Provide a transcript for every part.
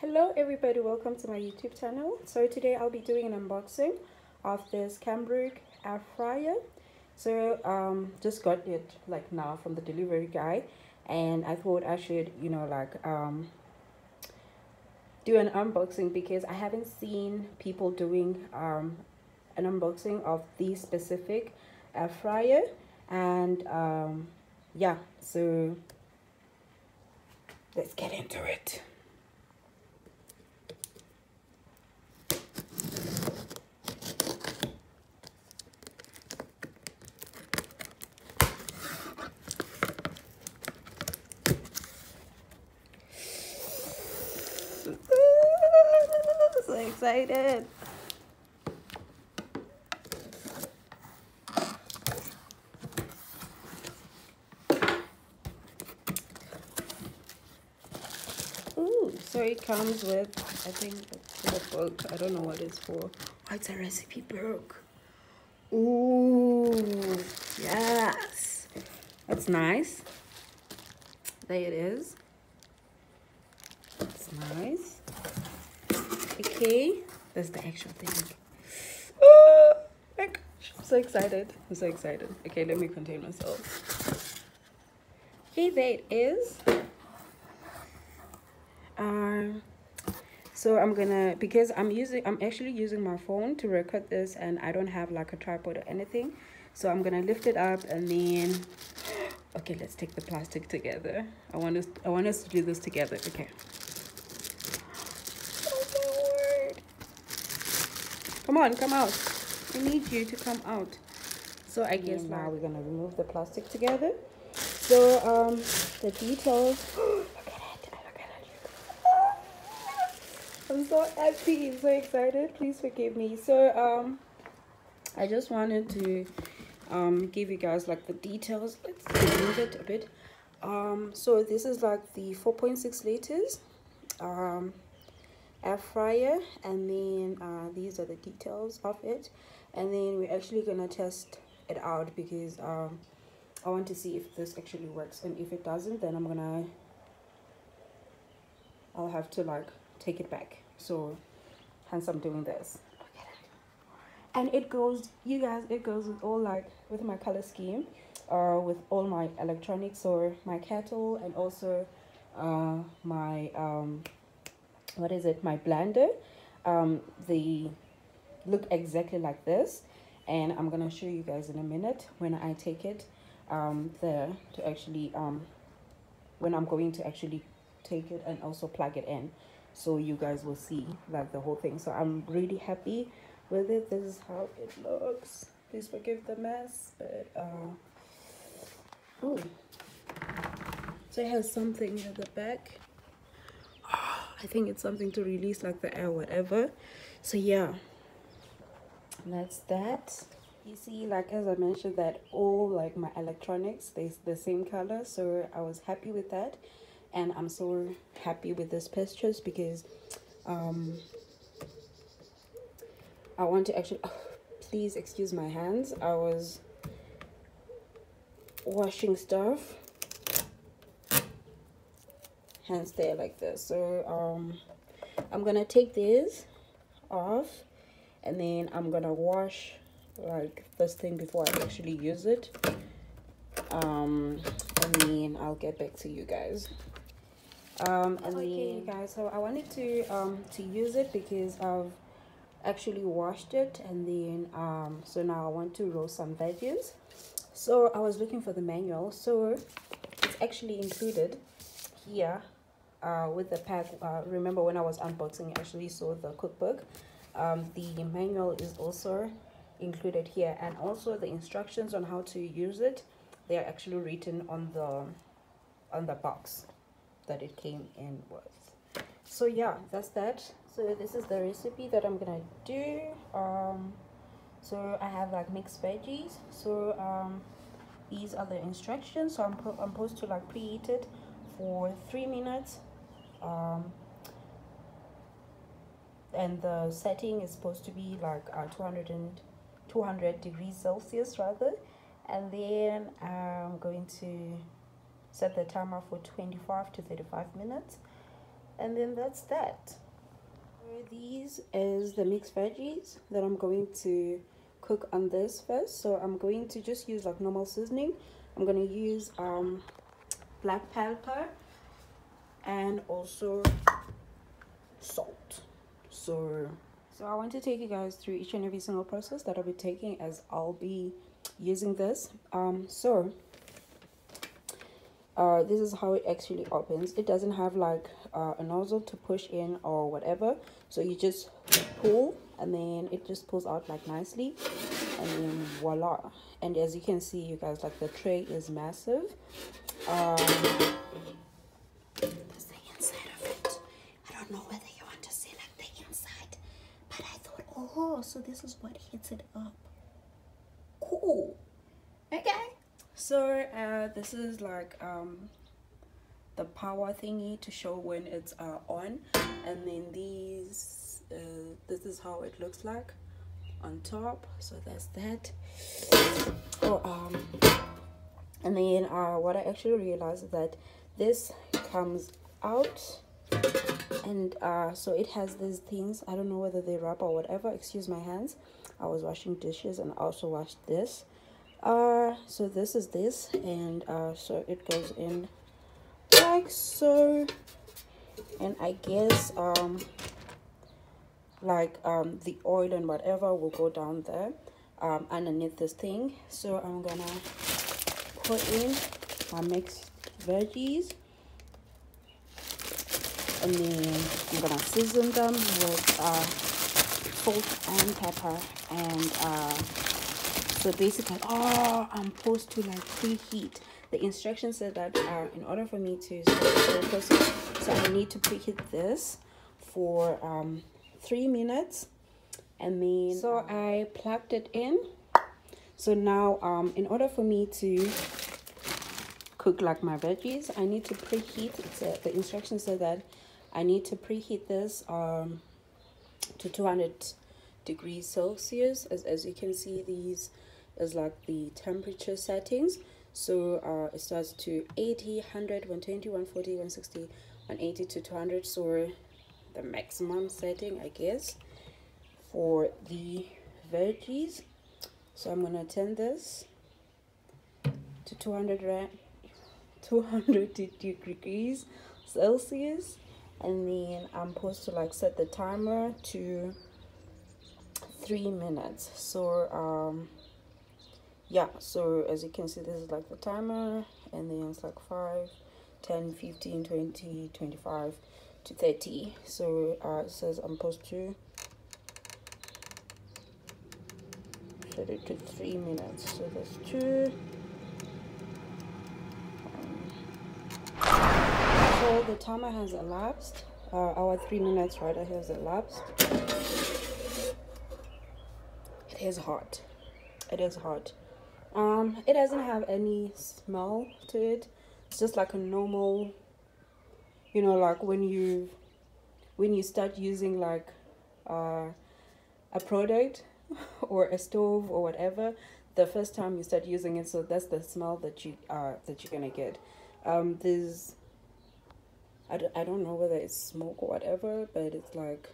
Hello everybody, welcome to my YouTube channel. So today I'll be doing an unboxing of this Kambrook Air Fryer. So just got it like now from the delivery guy, and I thought I should do an unboxing because I haven't seen people doing an unboxing of this specific air fryer. And yeah, so let's get into it. So excited. Ooh, so it comes with, I think it's a book. I don't know what it's for. Oh, it's a recipe book. Ooh, yes. That's nice. There it is. It's nice. Okay, that's the actual thing. Oh my gosh, I'm so excited. I'm so excited. Okay, let me contain myself. Okay, there it is. So I'm gonna, because I'm actually using my phone to record this, and I don't have like a tripod or anything. So I'm gonna lift it up and then, okay, let's take the plastic together. I want us to do this together. Okay. Come on, come out. I need you to come out. So I guess now we're gonna remove the plastic together. So the details. Look at it. I'm so happy, so excited. Please forgive me. So I just wanted to give you guys like the details. Let's move it a bit. So this is like the 4.6 liters air fryer, and then these are the details of it, and then we're actually gonna test it out because I want to see if this actually works, and if it doesn't, then I'll have to like take it back. So hence I'm doing this. And it goes, you guys, it goes with all, like with my color scheme, with all my electronics, or my kettle, and also my what is it, my blender. They look exactly like this, and I'm gonna show you guys in a minute when I take it there to actually when I'm going to actually take it and also plug it in, so you guys will see like the whole thing. So I'm really happy with it. This is how it looks. Please forgive the mess, but oh, so it has something at the back. I think it's something to release like the air, whatever. So yeah, that's that. You see, like as I mentioned, that all like my electronics, they're the same color, so I was happy with that. And I'm so happy with this purchase because I want to actually, oh, please excuse my hands, I was washing stuff, hands there like this. So I'm gonna take this off, and then I'm gonna wash like this thing before I actually use it, and then I'll get back to you guys. And then you guys, so I wanted to use it because I've actually washed it, and then so now I want to roast some veggies. So I was looking for the manual, so it's actually included here with the pack. Remember when I was unboxing, I actually saw the cookbook. The manual is also included here, and also the instructions on how to use it, they are actually written on the box that it came in with. So yeah, that's that. So this is the recipe that I'm gonna do. So I have like mixed veggies. So these are the instructions. So I'm supposed to like preheat it for 3 minutes, and the setting is supposed to be like 200 degrees Celsius rather. And then I'm going to set the timer for 25 to 35 minutes. And then that's that. These is the mixed veggies that I'm going to cook on this first. So I'm going to just use like normal seasoning. I'm going to use black pepper and also salt. So I want to take you guys through each and every single process that I'll be taking as I'll be using this. This is how it actually opens. It doesn't have like a nozzle to push in or whatever, so you just pull and then it just pulls out like nicely, and then voila. And as you can see, you guys, like the tray is massive. That's the inside of it. I don't know whether you want to see like the inside, but I thought, oh, so this is what heats it up. Cool. Okay. So this is like the power thingy to show when it's on, and then this is how it looks like on top. So that's that. Oh, and then what I actually realized is that this comes out, and so it has these things. I don't know whether they wrap or whatever. Excuse my hands. I was washing dishes and also washed this. So this is this, and so it goes in like so, and I guess the oil and whatever will go down there underneath this thing. So I'm gonna put in my mixed veggies, and then I'm gonna season them with salt and pepper, and so basically, I'm supposed to like preheat. The instructions said that in order for me to start the process, so I need to preheat this for 3 minutes, and then so I plugged it in. So now in order for me to cook like my veggies, I need to preheat. The instructions said that I need to preheat this to 200 degrees Celsius. As you can see, these is like the temperature settings. So it starts to 80, 100, 120, 140, 160, 180 to 200. So the maximum setting, I guess, for the veggies. So I'm gonna turn this to 200 degrees Celsius, and then I'm supposed to like set the timer to 3 minutes. So yeah, so as you can see, this is like the timer, and then it's like 5, 10, 15, 20, 25 to 30. So it says I'm supposed to set it to 3 minutes. So that's 2. So the timer has elapsed. Our 3 minutes right has elapsed. It is hot. It is hot. It doesn't have any smell to it. It's just like a normal, you know, like when you start using like a product or a stove or whatever, the first time you start using it. So that's the smell that you're gonna get. There's I don't know whether it's smoke or whatever, but it's like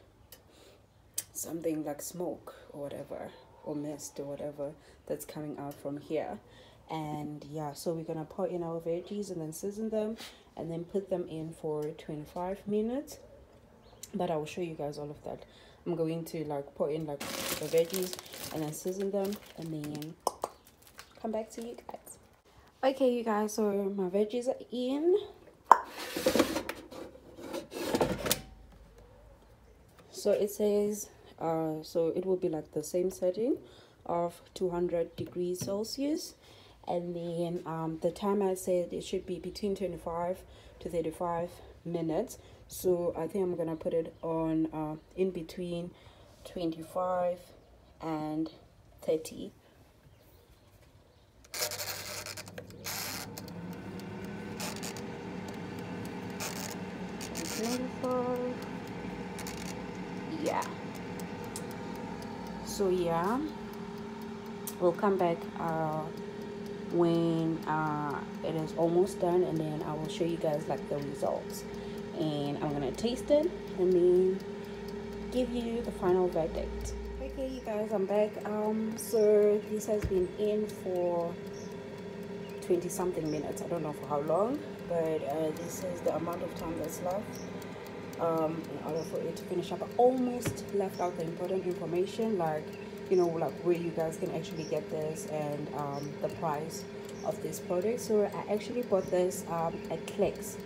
something like smoke or whatever, or mist or whatever that's coming out from here. And yeah, so we're gonna put in our veggies and then season them, and then put them in for 25 minutes. But I will show you guys all of that. I'm going to like put in like the veggies and then season them, and then come back to you guys. Okay, you guys, so my veggies are in. So it says so it will be like the same setting of 200 degrees Celsius, and then the time I said it should be between 25 to 35 minutes. So I think I'm gonna put it on in between 25 and 30. Yeah, so yeah, we'll come back when it is almost done, and then I will show you guys like the results. and I'm gonna taste it and then give you the final verdict. Okay, you guys, I'm back. So this has been in for 20 something minutes. I don't know for how long, but this is the amount of time that's left in order for it to finish up. I almost left out the important information, like, you know, like where you guys can actually get this and the price of this product. So I actually bought this at Clicks.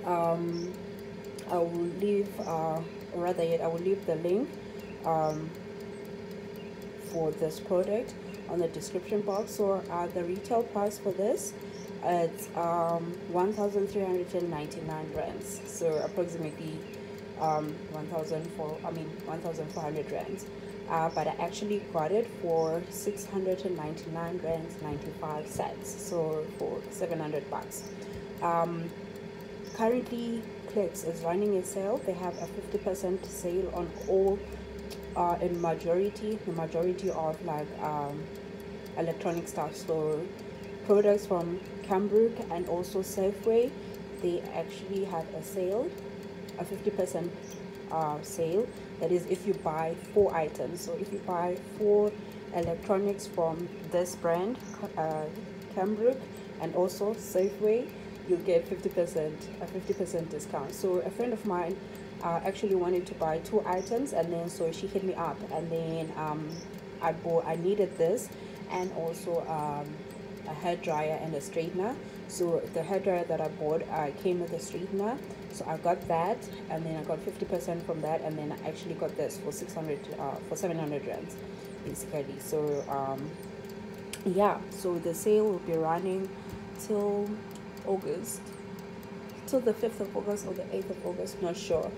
I will leave I will leave the link for this product on the description box. So the retail price for this, it's 1,399 rands, so approximately 1,400 rands. But I actually got it for 699 rands 95 cents, so for 700 bucks. Currently Clicks is running a sale. They have a 50% sale on all the majority of like electronic stuff. So products from Kambrook and also Safeway, they actually have a sale, a 50% sale. That is if you buy 4 items. So if you buy 4 electronics from this brand, Kambrook and also Safeway, you'll get a 50% discount. So a friend of mine actually wanted to buy 2 items, and then so she hit me up, and then I needed this and also a hair dryer and a straightener. So the hair dryer that I bought came with a straightener, so I got that, and then I got 50% from that, and then I actually got this for 700 rands basically. So yeah, so the sale will be running till August, till the 5th of August or the 8th of August, not sure,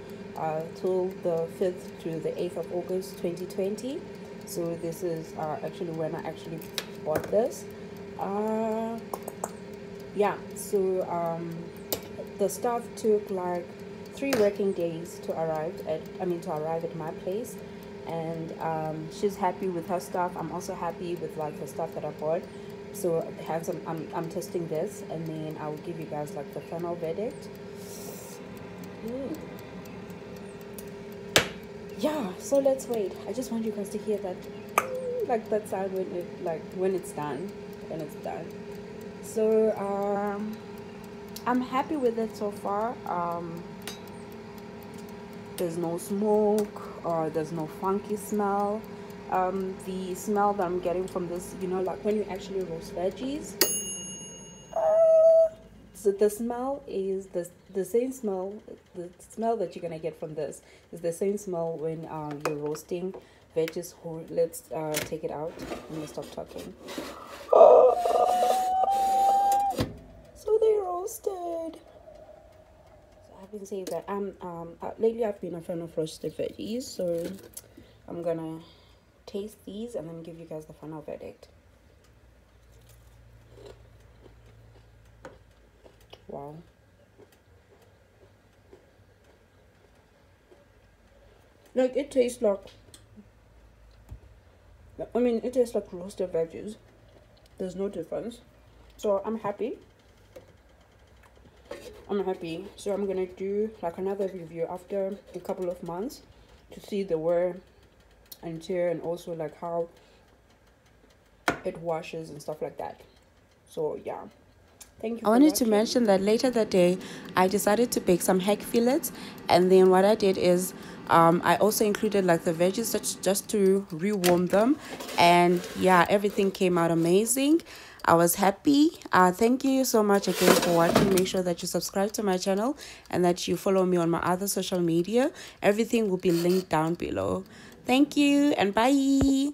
till the 5th to the 8th of August 2020. So this is actually when I actually bought this. Yeah, so the stuff took like 3 working days to arrive at my place, and she's happy with her stuff. I'm also happy with like the stuff that I bought. So I'm testing this, and then I will give you guys like the final verdict. Yeah, so let's wait. I just want you guys to hear that, like that sound when it's done. So I'm happy with it so far. There's no smoke, or there's no funky smell. The smell that I'm getting from this, you know, like when you actually roast veggies, so the smell is the same smell. The smell that you're gonna get from this is the same smell when you're roasting veggies whole. Let's take it out. Let me stop talking. So they roasted. So I've been saying that lately I've been a fan of roasted veggies, so I'm gonna taste these and then give you guys the final verdict. Wow. Like it tastes like, it tastes like roasted veggies. There's no difference. So I'm happy. So I'm gonna do like another review after a couple of months to see the wear and tear, and also like how it washes and stuff like that. So yeah, thank you. I wanted to mention that later that day I decided to bake some egg fillets, and then what I did is I also included like the veggies just to rewarm them, and yeah, everything came out amazing. I was happy. Thank you so much again for watching. Make sure that you subscribe to my channel and that you follow me on my other social media. Everything will be linked down below. Thank you and bye.